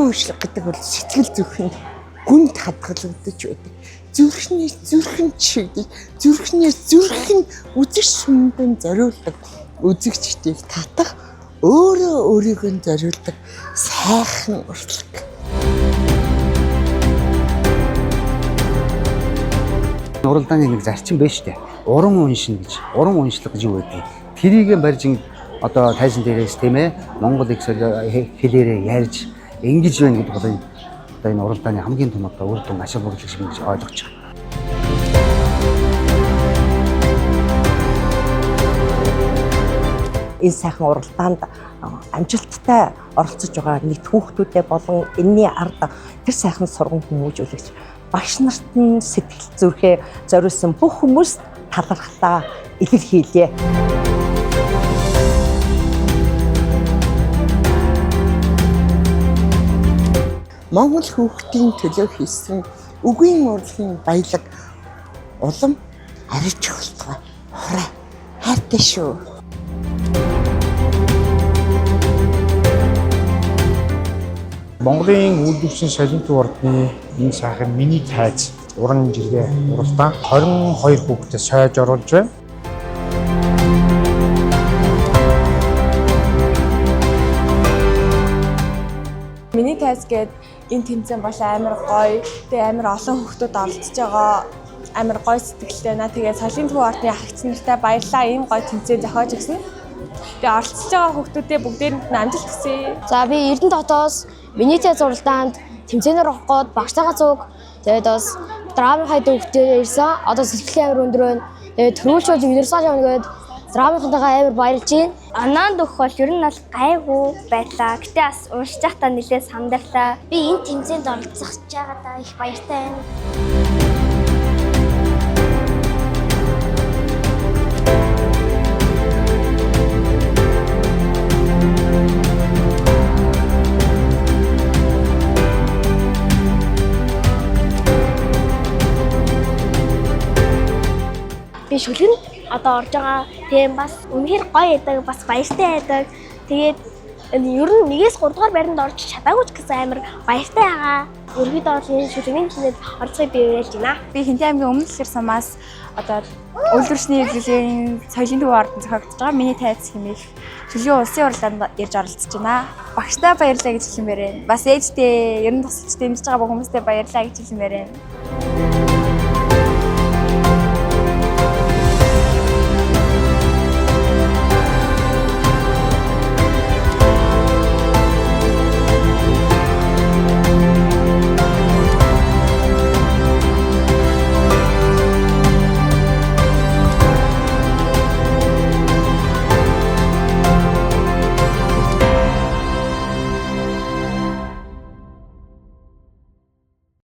Зургийн үйлчлэг гэдэг бол сэтгэл зүрхэнд гүнд хадгалагдаж байдаг. Зүрхний зүрхэн чигдэл, зүрхний зүрхэн үзэгч сүмдэн зориулдаг үзэгчдийг татах, өөрөө өөрийгөө зориулдаг сайхан урлаг. Уралдааны нэг зарчим байна шүү дээ. Уран уншина гэж. Уран уншлаг гэж юу гэдэг. Тэрийг барьж одоо тайзан дээрээс тийм ээ Монгол хэлээрээ ярьж ингэж байна гэдэг бол одоо энэ уралдааны хамгийн том одоо үр дүн ашиг бүгдлэг шиг гэж ойлгож байгаа. Энэ сайхан уралдаанд амжилттай оролцож байгаа нийт хүүхдүүдэд болон энэний ард тэр сайхан сургам хүмүүжүүлэгч багш нарт нь сэтгэл зүрхээ зориулсан бүх хүмүүст талархлаа илэрхийлье. Монгол хүүхдийн төлөө хийсэн үгийн урлагийн баялаг улам ариж чухалтай. Хураа хайртай шүү. Монголын үйлдвэрчин солинт ордны энэ сайхан миний тайз уран жиргээ уралдаан 22 хүүхдэд сойж оруулж байна. Миний тайз гээд энэ тэмцээн бол амар гоё. Тэгээ амар олон хүүхдүүд оролцож байгаа. Амар гоё сэтгэлтэй наа. Тэгээ солинт ордны хагц нартай баярлалаа. Ийм гоё тэмцээн зохиож өгсөн. Тэгээ оролцож байгаа хүүхдүүдээ бүгдээрэнд нь амжилт хүсье. За би Эрдэнэтотоос миний тайз уралдаанд тэмцээнээр орох гээд багштайгаа цуг. Тэгээд бас драмын хайд хүүхдүүд ирсэн. Одоо сэтгэлийн амар өндөр байна. Тэгээд төрүүлж универсал явна гээд драмынхантайгаа амар баярлж байна. Анаанд өгөх бол ер нь бол гайгүй байлаа. Гэтэ бас уншиж байхдаа нэлээд самдарлаа. Би энэ тэмцээнд оролцох гэж байгаадаа их баяртай байна. Би шүлгэнд одоо орж байгаа. Тийм бас үнэхээр гоё байдаг, бас баяртай байдаг. Тэгээд ер нь 1-3 дугаар байранд орж чадаагүй ч гэсэн амар баяртай байгаа. Ерөнхийдөө бол энэ шүлгэний тэмцээнд орцгой би уриалж байна. Би Хинтээ аймгийн Өмнө Лахир сумаас одоо үйлдвэрчний хэвлэлийн соёлын төв ордонд зохиогдож байгаа миний тайз хэмээх шүлгийн улсын уралдаанд ирж оролцож байна. Багштай баярлалаа гэж хэлмээр байна. Бас ээжтэй ер нь тусалж дэмжиж байгаа бүх хүмүүстээ баярлалаа гэж хэлмээр байна.